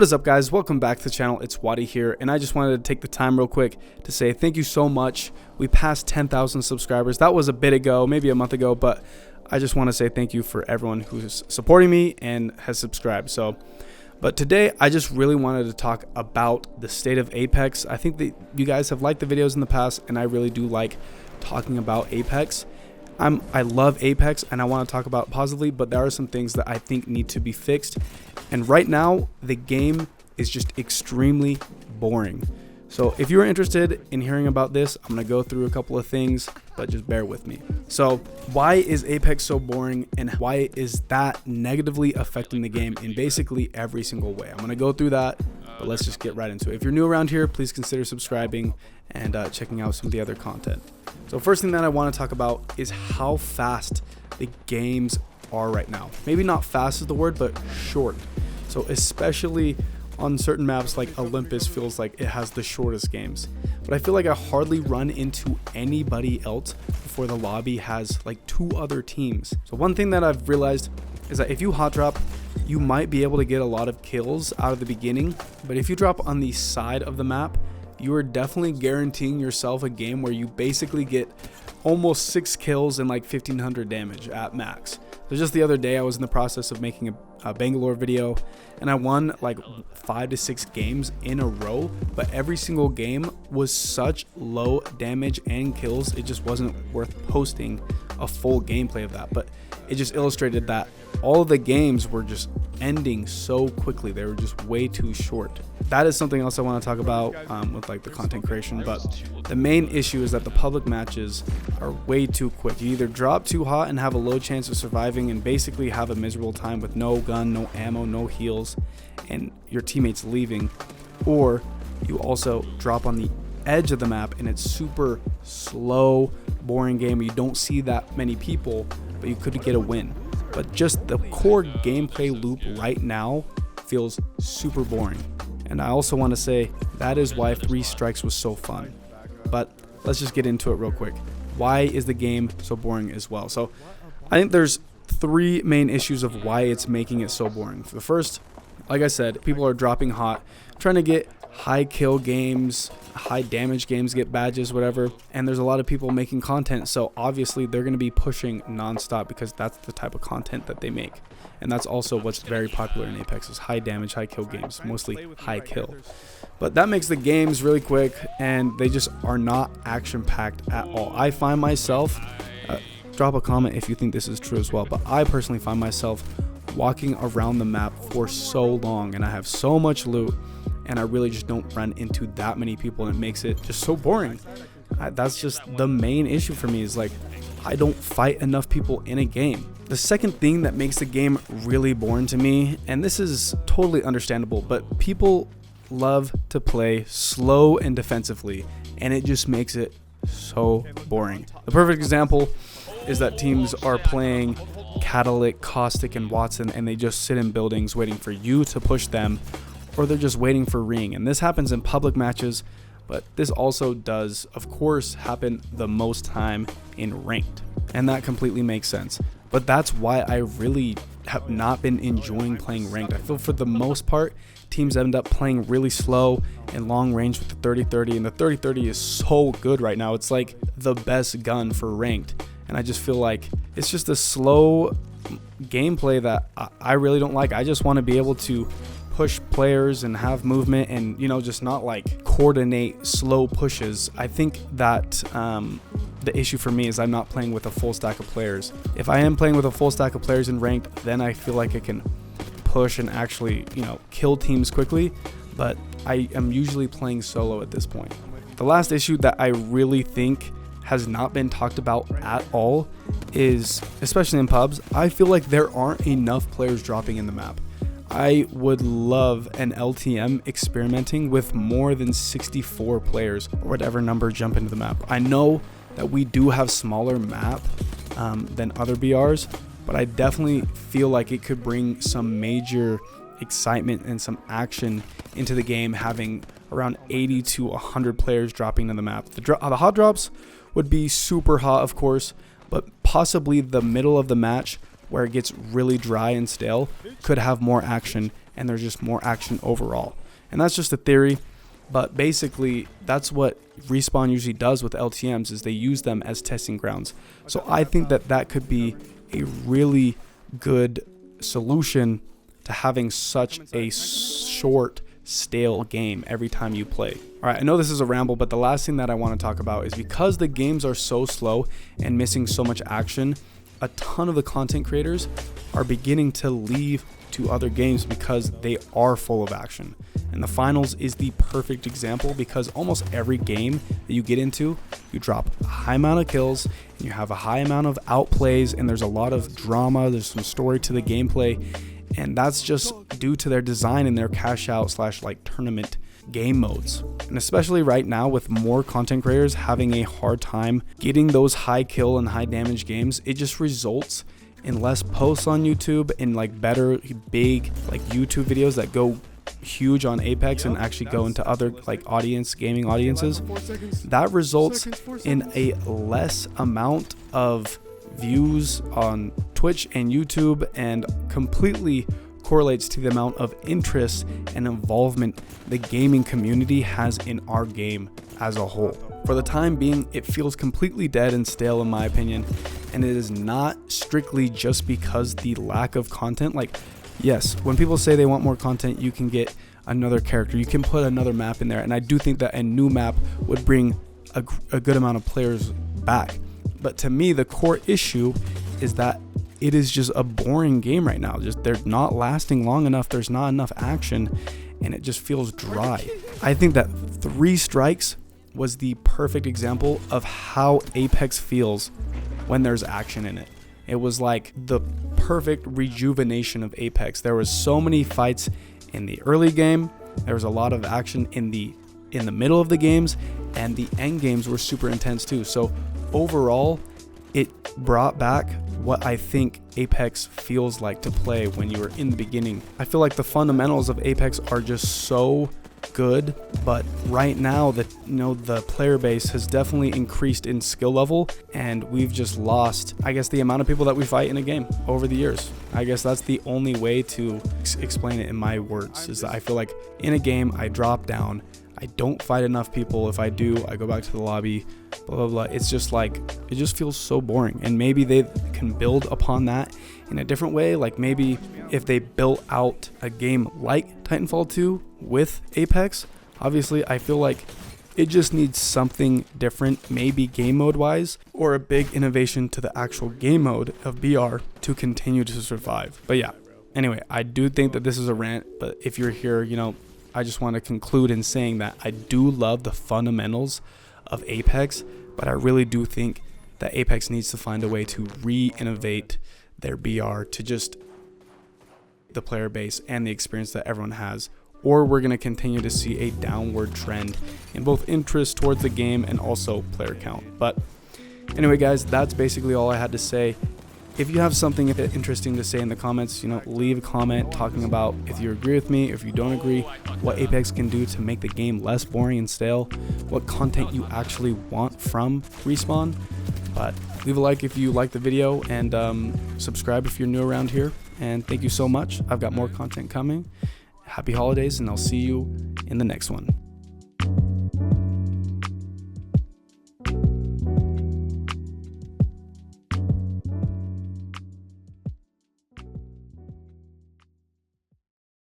What is up, guys? Welcome back to the channel. It's Wadi here, and I just wanted to take the time real quick to say thank you so much. We passed 10,000 subscribers. That was a bit ago, maybe a month ago, but I just want to say thank you for everyone who's supporting me and has subscribed. But today I just really wanted to talk about the state of Apex. I think that you guys have liked the videos in the past, and I really do like talking about Apex. I love Apex and I want to talk about it positively, but there are some things that I think need to be fixed. And right now, the game is just extremely boring. So if you're interested in hearing about this, I'm going to go through a couple of things, but just bear with me. So why is Apex so boring, and why is that negatively affecting the game in basically every single way? I'm going to go through that, but let's just get right into it. If you're new around here, please consider subscribing and checking out some of the other content. So first thing that I want to talk about is how fast the games are right now. Maybe not fast is the word, but short. So especially on certain maps like Olympus feels like it has the shortest games. But I feel like I hardly run into anybody else before the lobby has like 2 other teams. So one thing that I've realized is that if you hot drop, you might be able to get a lot of kills out of the beginning. But if you drop on the side of the map, you are definitely guaranteeing yourself a game where you basically get almost 6 kills and like 1500 damage at max. So just the other day I was in the process of making a Bangalore video, and I won like 5 to 6 games in a row, but every single game was such low damage and kills, it just wasn't worth posting a full gameplay of that. But it just illustrated that all of the games were just ending so quickly. They were just way too short. That is something else I want to talk about with like the content creation. But the main issue is that the public matches are way too quick. You either drop too hot and have a low chance of surviving and basically have a miserable time with no gun, no ammo, no heals, and your teammates leaving, or you also drop on the edge of the map and it's super slow, boring game. You don't see that many people, but you could get a win. But just the core gameplay loop right now feels super boring. And I also want to say that is why 3 Strikes was so fun. But let's just get into it real quick. Why is the game so boring as well? So I think there's 3 main issues of why it's making it so boring. The first, like I said, people are dropping hot, trying to get high kill games, high damage games, get badges, whatever. And there's a lot of people making content, so obviously they're going to be pushing nonstop because that's the type of content that they make. And that's also what's very popular in Apex, is high damage, high kill games, mostly high kill. But that makes the games really quick, and they just are not action packed at all. I find myself, drop a comment if you think this is true as well, but I personally find myself walking around the map for so long, and I have so much loot, and I really just don't run into that many people, and it makes it just so boring. That's just the main issue for me, is like I don't fight enough people in a game. The second thing that makes the game really boring to me, and this is totally understandable, but people love to play slow and defensively, and it just makes it so boring. The perfect example is that teams are playing Catalytic, Caustic, and Watson, and they just sit in buildings waiting for you to push them, or they're just waiting for ring. And this happens in public matches, but this also does, of course, happen the most time in ranked, and that completely makes sense. But that's why I really have not been enjoying playing ranked. I feel for the most part, teams end up playing really slow and long range with the 30-30, and the 30-30 is so good right now. It's like the best gun for ranked, and I just feel like it's just a slow gameplay that I really don't like. I just want to be able to push players and have movement, and just not like coordinate slow pushes. I think that the issue for me is I'm not playing with a full stack of players. If I am playing with a full stack of players in ranked, then I feel like I can push and actually kill teams quickly, but I am usually playing solo at this point. The last issue that I really think has not been talked about at all is, especially in pubs, I feel like there aren't enough players dropping in the map. I would love an LTM experimenting with more than 64 players, or whatever number jump into the map. I know that we do have smaller map than other BRs, but I definitely feel like it could bring some major excitement and some action into the game, having around 80 to 100 players dropping to the map. The hot drops would be super hot, of course, but possibly the middle of the match, where it gets really dry and stale, could have more action, and there's just more action overall. And that's just a theory, but basically that's what Respawn usually does with LTMs, is they use them as testing grounds. So I think that that could be a really good solution to having such a short, stale game every time you play. All right, I know this is a ramble, but the last thing that I want to talk about is because the games are so slow and missing so much action, a ton of the content creators are beginning to leave to other games because they are full of action. And the finals is the perfect example, because almost every game that you get into, you drop a high amount of kills and you have a high amount of outplays, and there's a lot of drama, there's some story to the gameplay, and that's just due to their design and their cash out / like tournament game modes. And especially right now, with more content creators having a hard time getting those high kill and high damage games, it just results in less posts on YouTube and like better big like YouTube videos that go huge on Apex and actually go into other like gaming audiences. That results in a less amount of views on Twitch and YouTube, and completely correlates to the amount of interest and involvement the gaming community has in our game as a whole. For the time being, it feels completely dead and stale in my opinion, and it is not strictly just because the lack of content. Like, yes, when people say they want more content, you can get another character, you can put another map in there, and I do think that a new map would bring a good amount of players back. But to me, the core issue is that it is just a boring game right now. Just they're not lasting long enough, there's not enough action, and it just feels dry. I think that 3 Strikes was the perfect example of how Apex feels when there's action in it. It was like the perfect rejuvenation of Apex. There was so many fights in the early game, there was a lot of action in the middle of the games, and the end games were super intense too. So overall, it brought back what I think Apex feels like to play when you were in the beginning. I feel like the fundamentals of Apex are just so good, but right now the player base has definitely increased in skill level, and we've just lost, I guess, the amount of people that we fight in a game over the years. I guess that's the only way to explain it in my words, is that I feel like in a game I drop down, I don't fight enough people. If I do, I go back to the lobby, blah, blah, blah. It's just like, it just feels so boring. And maybe they can build upon that in a different way. Like maybe if they built out a game like Titanfall 2 with Apex, obviously I feel like it just needs something different, maybe game mode wise, or a big innovation to the actual game mode of BR to continue to survive. But yeah, anyway, I do think that this is a rant, but if you're here, I just want to conclude in saying that I do love the fundamentals of Apex, but I really do think that Apex needs to find a way to re-innovate their BR to just the player base and the experience that everyone has, or we're going to continue to see a downward trend in both interest towards the game and also player count. But anyway, guys, that's basically all I had to say. If you have something interesting to say in the comments, leave a comment talking about if you agree with me, if you don't agree, what Apex can do to make the game less boring and stale, what content you actually want from Respawn. But leave a like if you like the video, and subscribe if you're new around here. And thank you so much. I've got more content coming. Happy holidays, and I'll see you in the next one.